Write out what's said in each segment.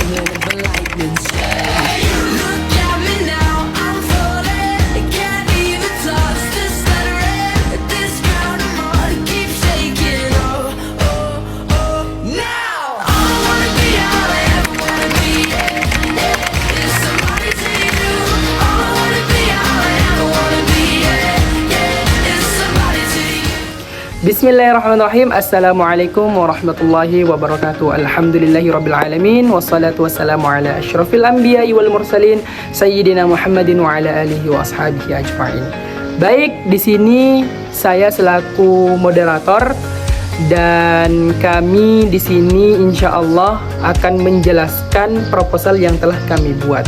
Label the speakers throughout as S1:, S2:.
S1: thunder and the lightning strike. Look at me now, I'm falling. Can't even touch the stuttering. This ground I'm on keeps shaking. Oh, oh, oh. Now all I wanna be, all I ever wanna be, is somebody to you. All I wanna be, all I ever wanna be, is somebody to you.
S2: Bismillahirrahmanirrahim. Assalamualaikum warahmatullahi wabarakatuh. Alhamdulillahirabbil alamin wassalatu wassalamu ala asyrafil anbiya'i wal mursalin sayyidina Muhammadin wa ala alihi wa ashabihi ajma'in. Baik, di sini saya selaku moderator dan kami di sini insyaallah akan menjelaskan proposal yang telah kami buat.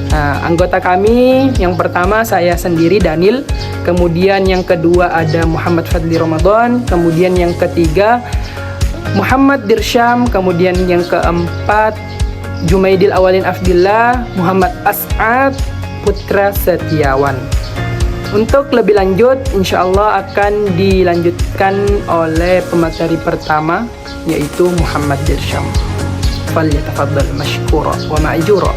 S2: Nah, anggota kami yang pertama saya sendiri Daniel, kemudian yang kedua ada Muhammad Fadli Ramadan, kemudian yang ketiga Muhammad Dirsyam, kemudian yang keempat Jumaidil Awalin Afdillah, Muhammad As'ad Putra Setiawan. Untuk lebih lanjut insyaallah akan dilanjutkan oleh pemateri pertama yaitu Muhammad Dirsyam. Falyatafaddal mashkura wa ma'jura.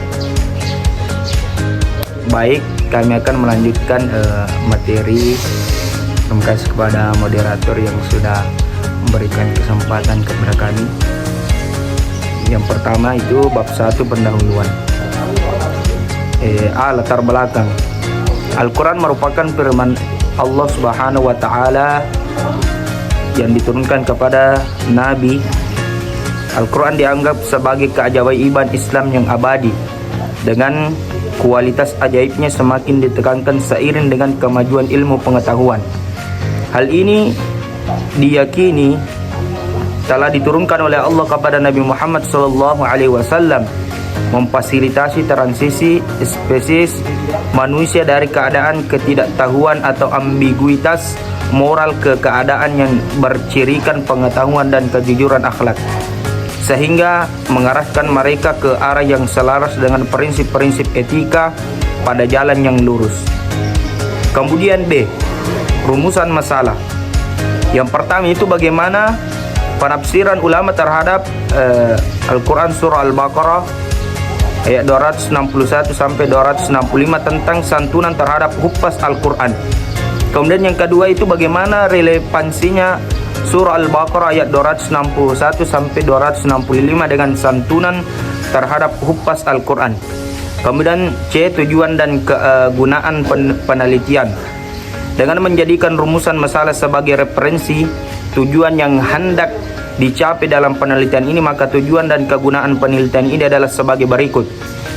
S3: Baik, kami akan melanjutkan materi. Terima kasih kepada moderator yang sudah memberikan kesempatan kepada kami. Yang pertama itu bab 1 pendahuluan. Latar belakang. Al-Quran merupakan firman Allah Subhanahu wa Ta'ala yang diturunkan kepada Nabi. Al-Quran dianggap sebagai keajaiban Islam yang abadi, dengan kualitas ajaibnya semakin ditekankan seiring dengan kemajuan ilmu pengetahuan. Hal ini diyakini telah diturunkan oleh Allah kepada Nabi Muhammad SAW, memfasilitasi transisi spesies manusia dari keadaan ketidaktahuan atau ambiguitas moral ke keadaan yang bercirikan pengetahuan dan kejujuran akhlak, sehingga mengarahkan mereka ke arah yang selaras dengan prinsip-prinsip etika pada jalan yang lurus. Kemudian B, rumusan masalah. Yang pertama itu bagaimana penafsiran ulama terhadap Al-Quran surah Al-Baqarah ayat 261 sampai 265 tentang santunan terhadap huffaz Al-Quran. Kemudian yang kedua itu bagaimana relevansinya surah Al-Baqarah ayat 261 sampai 265 dengan santunan terhadap huffaz Al-Quran. Kemudian C, tujuan dan kegunaan penelitian. Dengan menjadikan rumusan masalah sebagai referensi tujuan yang hendak dicapai dalam penelitian ini, maka tujuan dan kegunaan penelitian ini adalah sebagai berikut.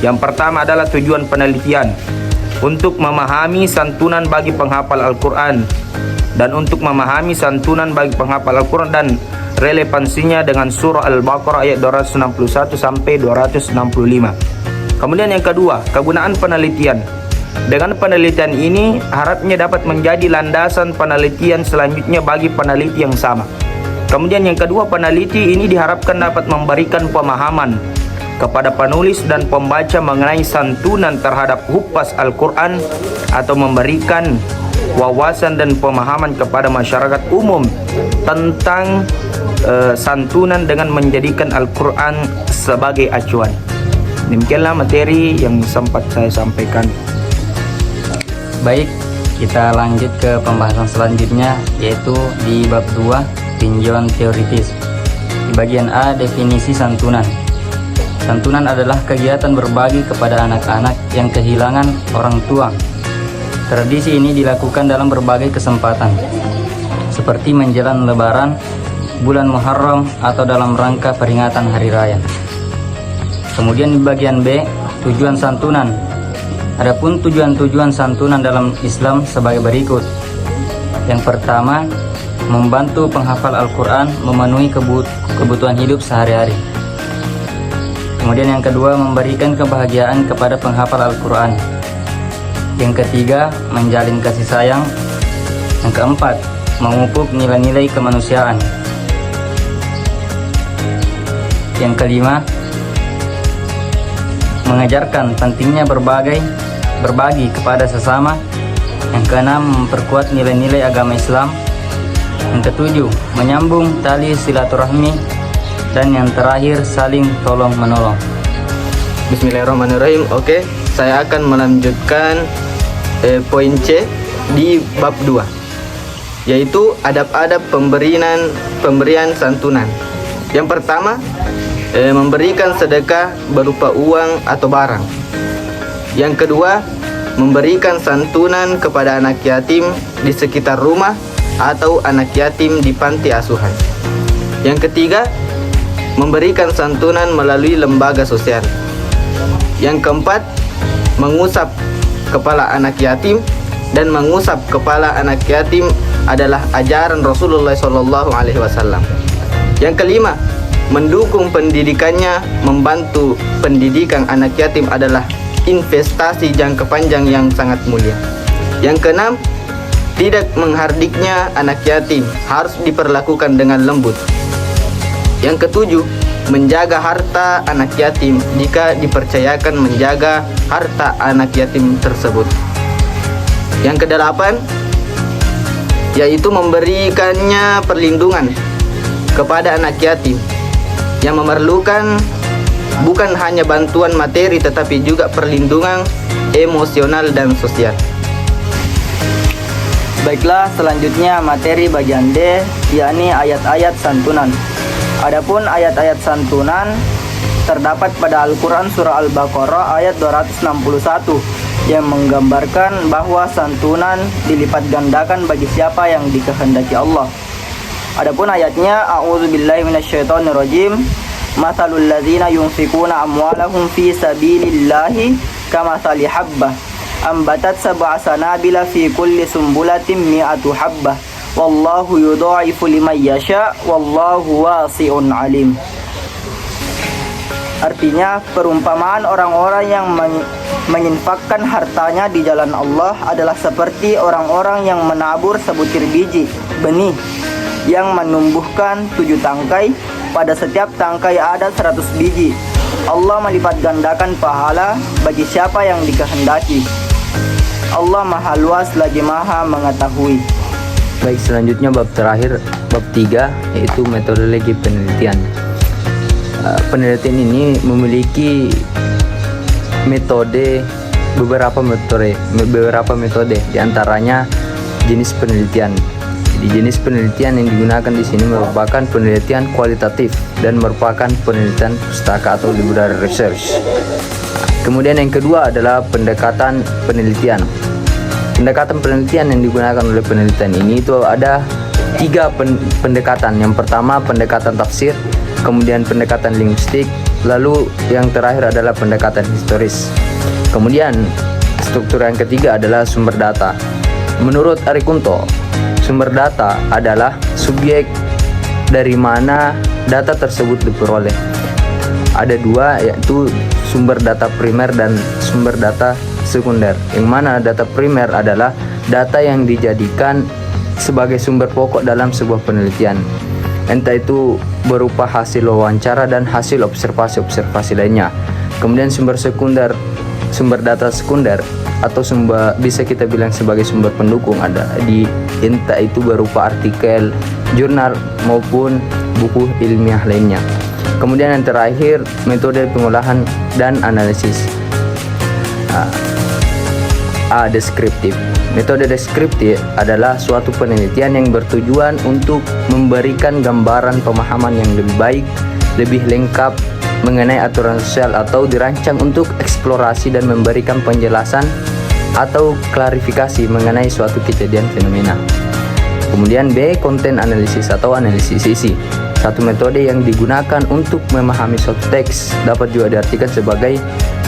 S3: Yang pertama adalah tujuan penelitian untuk memahami santunan bagi penghafal Al-Quran, dan untuk memahami santunan bagi penghafal Al-Quran dan relevansinya dengan surah Al-Baqarah ayat 261 sampai 265. Kemudian yang kedua, kegunaan penelitian. Dengan penelitian ini harapnya dapat menjadi landasan penelitian selanjutnya bagi peneliti yang sama. Kemudian yang kedua, peneliti ini diharapkan dapat memberikan pemahaman kepada penulis dan pembaca mengenai santunan terhadap huffaz Al-Quran, atau memberikan wawasan dan pemahaman kepada masyarakat umum tentang santunan dengan menjadikan Al-Quran sebagai acuan. Demikianlah materi yang sempat saya sampaikan.
S4: Baik, kita lanjut ke pembahasan selanjutnya, yaitu di bab 2, tinjauan teoritis. Di bagian A, definisi santunan. Santunan adalah kegiatan berbagi kepada anak-anak yang kehilangan orang tua. Tradisi ini dilakukan dalam berbagai kesempatan, seperti menjelang Lebaran, bulan Muharram, atau dalam rangka peringatan hari raya. Kemudian di bagian B, tujuan santunan. Adapun tujuan-tujuan santunan dalam Islam sebagai berikut. Yang pertama, membantu penghafal Al-Quran memenuhi kebutuhan hidup sehari-hari. Kemudian yang kedua, memberikan kebahagiaan kepada penghafal Al-Quran. Yang ketiga, menjalin kasih sayang. Yang keempat, memupuk nilai-nilai kemanusiaan. Yang kelima, mengajarkan pentingnya berbagi kepada sesama. Yang keenam, memperkuat nilai-nilai agama Islam. Yang ketujuh, menyambung tali silaturahmi. Dan yang terakhir, saling tolong menolong.
S5: Bismillahirrahmanirrahim. Oke, saya akan melanjutkan poin C di bab 2, yaitu adab-adab pemberian santunan. Yang pertama, memberikan sedekah berupa uang atau barang. Yang kedua, memberikan santunan kepada anak yatim di sekitar rumah atau anak yatim di panti asuhan. Yang ketiga, memberikan santunan melalui lembaga sosial. Yang keempat, mengusap kepala anak yatim, dan mengusap kepala anak yatim adalah ajaran Rasulullah SAW. Yang kelima, mendukung pendidikannya, membantu pendidikan anak yatim adalah investasi jangka panjang yang sangat mulia. Yang keenam, tidak menghardiknya anak yatim, harus diperlakukan dengan lembut. Yang ketujuh, menjaga harta anak yatim jika dipercayakan menjaga harta anak yatim tersebut. Yang kedelapan, yaitu memberikannya perlindungan kepada anak yatim yang memerlukan bukan hanya bantuan materi tetapi juga perlindungan emosional dan sosial.
S4: Baiklah, selanjutnya materi bagian D, yakni ayat-ayat santunan. Adapun ayat-ayat santunan terdapat pada Al-Quran surah Al-Baqarah ayat 261 yang menggambarkan bahwa santunan dilipat gandakan bagi siapa yang dikehendaki Allah. Adapun ayatnya, a'udzubillahi minasyaitonirrajim, mathalul ladzina yunfikuna amwalahum fi sabilillahi kamathali habbah ambatat sab'a sanabila fi kulli sumbulatin mi'atu habbah wallahu yudha'ifu liman yasha wallahu wasi'un alim. Artinya, perumpamaan orang-orang yang menginfakkan hartanya di jalan Allah adalah seperti orang-orang yang menabur sebutir biji benih yang menumbuhkan 7 tangkai, pada setiap tangkai ada 100 biji. Allah melipat gandakan pahala bagi siapa yang dikehendaki. Allah Maha Luas lagi Maha Mengetahui.
S3: Baik, selanjutnya bab terakhir, bab 3, yaitu metodologi penelitian. Penelitian ini memiliki beberapa metode, diantaranya jenis penelitian. Jadi jenis penelitian yang digunakan di sini merupakan penelitian kualitatif dan merupakan penelitian pustaka atau library research. Kemudian yang kedua adalah pendekatan penelitian. Pendekatan penelitian yang digunakan oleh penelitian ini itu ada 3 pendekatan. Yang pertama pendekatan tafsir, kemudian pendekatan linguistik, lalu yang terakhir adalah pendekatan historis. Kemudian struktur yang ketiga adalah sumber data. Menurut Arikunto, sumber data adalah subjek dari mana data tersebut diperoleh. Ada 2, yaitu sumber data primer dan sumber data sekunder. Yang mana data primer adalah data yang dijadikan sebagai sumber pokok dalam sebuah penelitian, entah itu berupa hasil wawancara dan hasil observasi lainnya. Kemudian sumber data sekunder atau bisa kita bilang sebagai sumber pendukung ada di entah itu berupa artikel, jurnal maupun buku ilmiah lainnya. Kemudian yang terakhir metode pengolahan dan analisis. Deskriptif. Metode deskriptif adalah suatu penelitian yang bertujuan untuk memberikan gambaran pemahaman yang lebih baik, lebih lengkap mengenai aturan sosial atau dirancang untuk eksplorasi dan memberikan penjelasan atau klarifikasi mengenai suatu kejadian fenomena. Kemudian B, konten analisis atau analisis isi. Satu metode yang digunakan untuk memahami suatu teks, dapat juga diartikan sebagai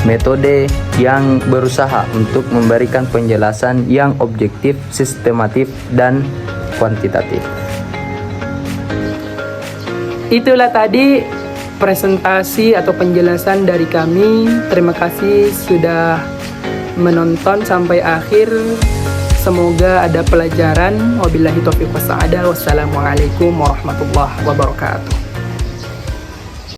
S3: metode yang berusaha untuk memberikan penjelasan yang objektif, sistematif, dan kuantitatif.
S2: Itulah tadi presentasi atau penjelasan dari kami. Terima kasih sudah menonton sampai akhir. Semoga ada pelajaran. Wabillahi taufiq wassalam. Wassalamualaikum warahmatullahi wabarakatuh.